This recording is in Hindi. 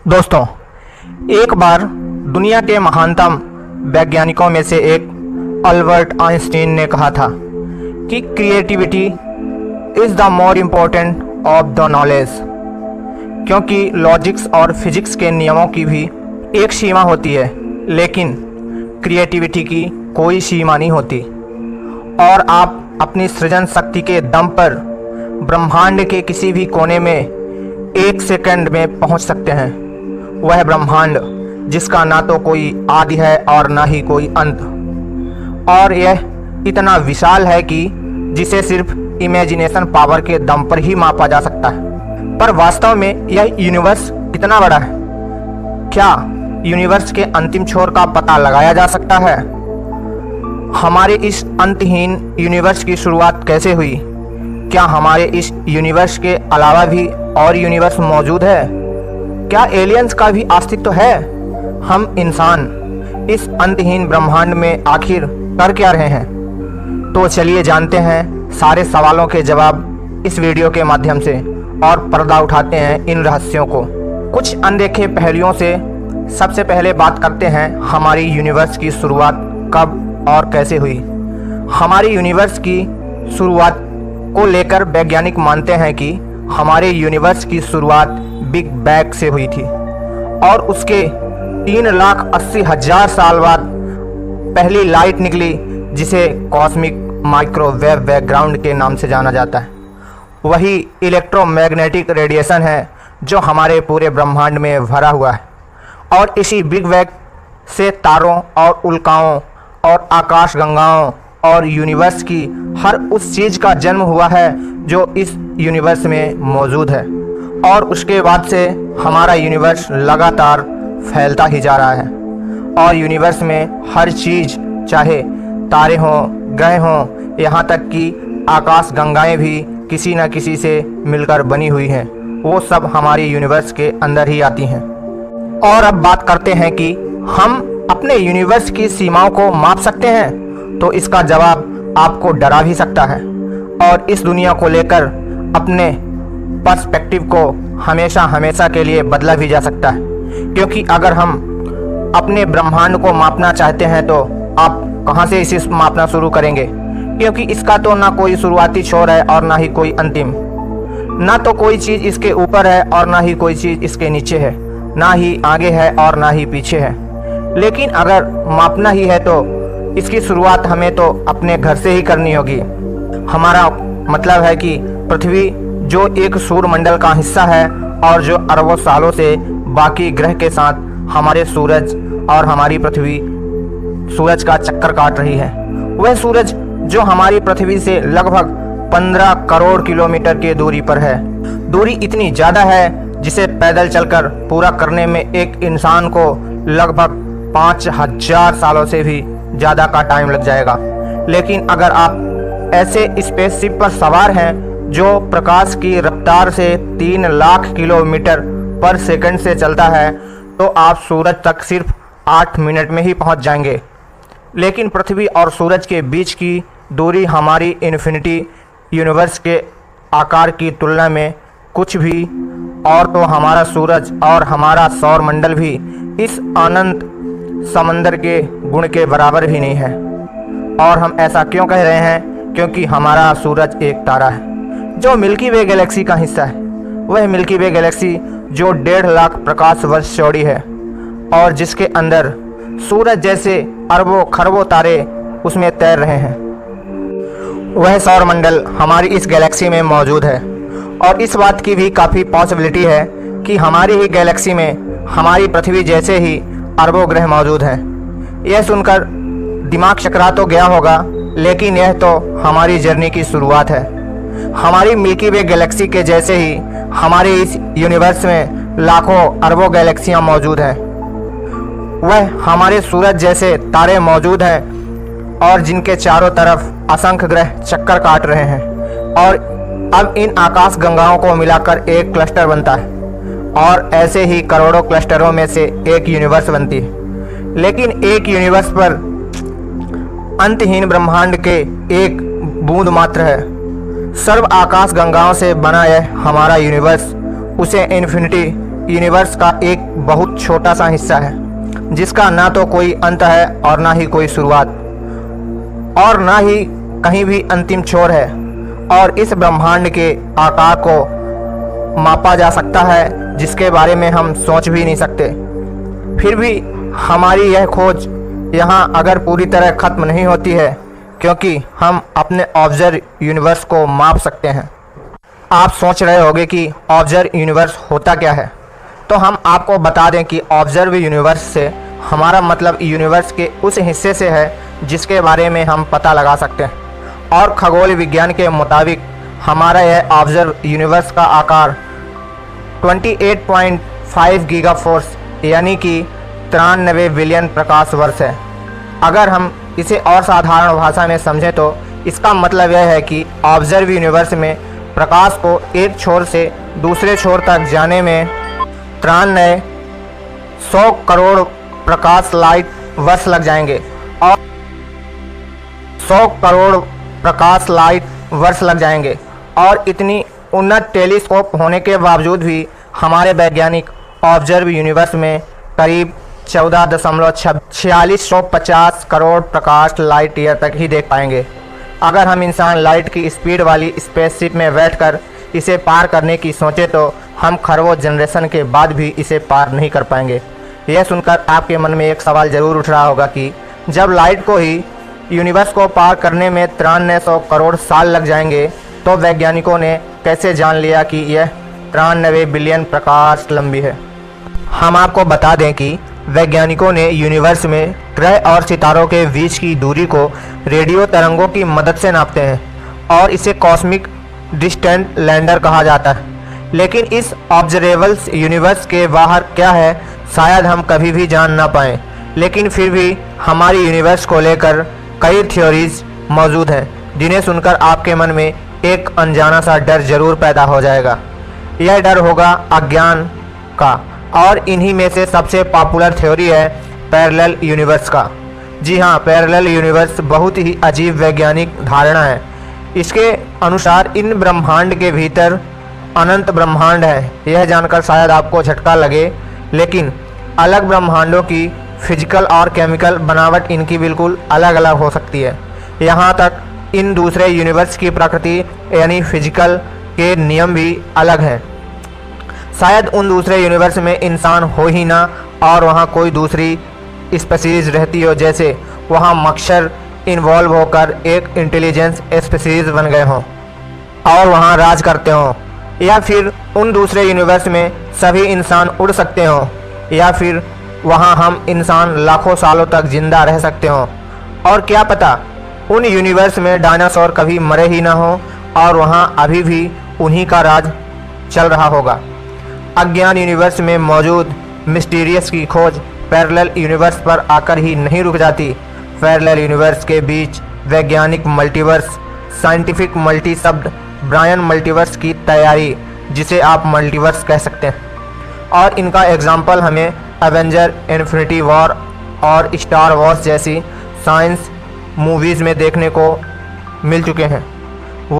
दोस्तों, एक बार दुनिया के महानतम वैज्ञानिकों में से एक अल्बर्ट आइंस्टीन ने कहा था कि creativity is the more important of the knowledge, क्योंकि लॉजिक्स और फिजिक्स के नियमों की भी एक सीमा होती है, लेकिन क्रिएटिविटी की कोई सीमा नहीं होती। और आप अपनी सृजन शक्ति के दम पर ब्रह्मांड के किसी भी कोने में एक सेकंड में पहुंच सकते हैं। वह ब्रह्मांड जिसका ना तो कोई आदि है और ना ही कोई अंत, और यह इतना विशाल है कि जिसे सिर्फ इमेजिनेशन पावर के दम पर ही मापा जा सकता है। पर वास्तव में यह यूनिवर्स कितना बड़ा है? क्या यूनिवर्स के अंतिम छोर का पता लगाया जा सकता है? हमारे इस अंतहीन यूनिवर्स की शुरुआत कैसे हुई? क्या हमारे इस यूनिवर्स के अलावा भी और यूनिवर्स मौजूद है? क्या एलियंस का भी अस्तित्व है? हम इंसान इस अंतहीन ब्रह्मांड में आखिर कर क्या रहे हैं? तो चलिए जानते हैं सारे सवालों के जवाब इस वीडियो के माध्यम से और पर्दा उठाते हैं इन रहस्यों को। कुछ अनदेखे पहलुओं से सबसे पहले बात करते हैं हमारी यूनिवर्स की शुरुआत कब और कैसे हुई। हमारी यूनिवर्स की शुरुआत को लेकर वैज्ञानिक मानते हैं कि हमारे यूनिवर्स की शुरुआत बिग बैंग से हुई थी और उसके 3,80,000 साल बाद पहली लाइट निकली, जिसे कॉस्मिक माइक्रोवेव बैकग्राउंड के नाम से जाना जाता है। वही इलेक्ट्रोमैग्नेटिक रेडिएशन है जो हमारे पूरे ब्रह्मांड में भरा हुआ है, और इसी बिग बैंग से तारों और उल्काओं और आकाश गंगाओं और यूनिवर्स की हर उस चीज़ का जन्म हुआ है जो इस यूनिवर्स में मौजूद है। और उसके बाद से हमारा यूनिवर्स लगातार फैलता ही जा रहा है, और यूनिवर्स में हर चीज़, चाहे तारे हों, ग्रह हों, यहाँ तक कि आकाश गंगाएं भी किसी न किसी से मिलकर बनी हुई हैं, वो सब हमारी यूनिवर्स के अंदर ही आती हैं। और अब बात करते हैं कि हम अपने यूनिवर्स की सीमाओं को माप सकते हैं। तो इसका जवाब आपको डरा भी सकता है और इस दुनिया को लेकर अपने पर्सपेक्टिव को हमेशा हमेशा के लिए बदला भी जा सकता है। क्योंकि अगर हम अपने ब्रह्मांड को मापना चाहते हैं तो आप कहाँ से इसे मापना शुरू करेंगे? क्योंकि इसका तो ना कोई शुरुआती छोर है और ना ही कोई अंतिम, ना तो कोई चीज़ इसके ऊपर है और ना ही कोई चीज़ इसके नीचे है, ना ही आगे है और ना ही पीछे है। लेकिन अगर मापना ही है तो इसकी शुरुआत हमें तो अपने घर से ही करनी होगी। हमारा मतलब है कि पृथ्वी जो एक सूर्यमंडल का हिस्सा है और जो अरबों सालों से बाकी ग्रह के साथ हमारे सूरज और हमारी पृथ्वी सूरज का चक्कर काट रही है, वह सूरज जो हमारी पृथ्वी से लगभग 15 करोड़ किलोमीटर की दूरी पर है। दूरी इतनी ज़्यादा है जिसे पैदल चलकर पूरा करने में एक इंसान को लगभग 5,000 सालों से भी ज़्यादा का टाइम लग जाएगा। लेकिन अगर आप ऐसे स्पेसशिप पर सवार हैं जो प्रकाश की रफ्तार से 3 लाख किलोमीटर पर सेकंड से चलता है, तो आप सूरज तक सिर्फ 8 मिनट में ही पहुंच जाएंगे। लेकिन पृथ्वी और सूरज के बीच की दूरी हमारी इन्फिनिटी यूनिवर्स के आकार की तुलना में कुछ भी, और तो हमारा सूरज और हमारा सौरमंडल भी इस अनंत समंदर के गुण के बराबर भी नहीं है। और हम ऐसा क्यों कह रहे हैं? क्योंकि हमारा सूरज एक तारा है जो मिल्की वे गैलेक्सी का हिस्सा है। वह मिल्की वे गैलेक्सी जो 1.5 लाख प्रकाश वर्ष चौड़ी है और जिसके अंदर सूरज जैसे अरबों खरबों तारे उसमें तैर रहे हैं। वह सौरमंडल हमारी इस गैलेक्सी में मौजूद है, और इस बात की भी काफ़ी पॉसिबिलिटी है कि हमारी ही गैलेक्सी में हमारी पृथ्वी जैसे ही अरबों ग्रह मौजूद हैं। यह सुनकर दिमाग चकरा तो गया होगा, लेकिन यह तो हमारी जर्नी की शुरुआत है। हमारी मिल्की वे गैलेक्सी के जैसे ही हमारे इस यूनिवर्स में लाखों अरबों गैलेक्सियां मौजूद हैं। वह हमारे सूरज जैसे तारे मौजूद हैं और जिनके चारों तरफ असंख्य ग्रह चक्कर काट रहे हैं, और अब इन आकाश गंगाओं को मिलाकर एक क्लस्टर बनता है, और ऐसे ही करोड़ों क्लस्टरों में से एक यूनिवर्स बनती है। लेकिन एक यूनिवर्स पर अंतहीन ब्रह्मांड के एक बूंद मात्र है। सर्व आकाश गंगाओं से बना यह हमारा यूनिवर्स, उसे इन्फिनिटी यूनिवर्स का एक बहुत छोटा सा हिस्सा है जिसका ना तो कोई अंत है और ना ही कोई शुरुआत और ना ही कहीं भी अंतिम छोर है। और इस ब्रह्मांड के आकार को मापा जा सकता है जिसके बारे में हम सोच भी नहीं सकते। फिर भी हमारी यह खोज यहाँ अगर पूरी तरह ख़त्म नहीं होती है, क्योंकि हम अपने ऑब्जर्व यूनिवर्स को माप सकते हैं। आप सोच रहे होंगे कि ऑब्जर्व यूनिवर्स होता क्या है, तो हम आपको बता दें कि ऑब्जर्व यूनिवर्स से हमारा मतलब यूनिवर्स के उस हिस्से से है जिसके बारे में हम पता लगा सकते हैं। और खगोल विज्ञान के मुताबिक हमारा यह ऑब्जर्व यूनिवर्स का आकार 28.5 गीगाफोर्स यानी कि 93 बिलियन प्रकाश वर्ष है। अगर हम इसे और साधारण भाषा में समझें तो इसका मतलब यह है कि ऑब्जर्व यूनिवर्स में प्रकाश को एक छोर से दूसरे छोर तक जाने में 93 करोड़ प्रकाश लाइट वर्ष लग जाएंगे और 100 करोड़ प्रकाश लाइट वर्ष लग जाएंगे। और इतनी उन्नत टेलीस्कोप होने के बावजूद भी हमारे वैज्ञानिक ऑब्जर्व यूनिवर्स में करीब 14.4650 करोड़ प्रकाश लाइट ईयर तक ही देख पाएंगे। अगर हम इंसान लाइट की स्पीड वाली स्पेसशिप में बैठकर इसे पार करने की सोचें तो हम खरबों जनरेशन के बाद भी इसे पार नहीं कर पाएंगे। यह सुनकर आपके मन में एक सवाल ज़रूर उठ रहा होगा कि जब लाइट को ही यूनिवर्स को पार करने में 9300 करोड़ साल लग जाएंगे तो वैज्ञानिकों ने कैसे जान लिया कि यह 93 बिलियन प्रकाश लंबी है। हम आपको बता दें कि वैज्ञानिकों ने यूनिवर्स में ग्रह और सितारों के बीच की दूरी को रेडियो तरंगों की मदद से नापते हैं और इसे कॉस्मिक डिस्टेंस लैंडर कहा जाता है। लेकिन इस ऑब्जर्वेबल यूनिवर्स के बाहर क्या है शायद हम कभी भी जान ना पाएँ। लेकिन फिर भी हमारी यूनिवर्स को लेकर कई थ्योरीज मौजूद हैं जिन्हें सुनकर आपके मन में एक अनजाना सा डर जरूर पैदा हो जाएगा। यह डर होगा अज्ञान का और इन्हीं में से सबसे पॉपुलर थ्योरी है पैरेलल यूनिवर्स का। जी हाँ, पैरेलल यूनिवर्स बहुत ही अजीब वैज्ञानिक धारणा है। इसके अनुसार इन ब्रह्मांड के भीतर अनंत ब्रह्मांड है। यह जानकर शायद आपको झटका लगे, लेकिन अलग ब्रह्मांडों की फिजिकल और केमिकल बनावट इनकी बिल्कुल अलग अलग हो सकती है। यहाँ तक इन दूसरे यूनिवर्स की प्रकृति यानी फिजिकल के नियम भी अलग हैं। शायद उन दूसरे यूनिवर्स में इंसान हो ही ना और वहाँ कोई दूसरी स्पीशीज रहती हो, जैसे वहाँ मच्छर इन्वॉल्व होकर एक इंटेलिजेंस स्पीशीज बन गए हों और वहाँ राज करते हों, या फिर उन दूसरे यूनिवर्स में सभी इंसान उड़ सकते हों, या फिर वहाँ हम इंसान लाखों सालों तक जिंदा रह सकते हों। और क्या पता उन यूनिवर्स में डायनासोर कभी मरे ही ना हो और वहाँ अभी भी उन्हीं का राज चल रहा होगा। अज्ञान यूनिवर्स में मौजूद मिस्टीरियस की खोज पैरेलल यूनिवर्स पर आकर ही नहीं रुक जाती। पैरेलल यूनिवर्स के बीच वैज्ञानिक मल्टीवर्स, साइंटिफिक मल्टी शब्द ब्रायन मल्टीवर्स की तैयारी, जिसे आप मल्टीवर्स कह सकते हैं। और इनका एग्जाम्पल हमें एवेंजर, इन्फिनिटी वॉर और स्टार वॉर्स जैसी साइंस मूवीज़ में देखने को मिल चुके हैं।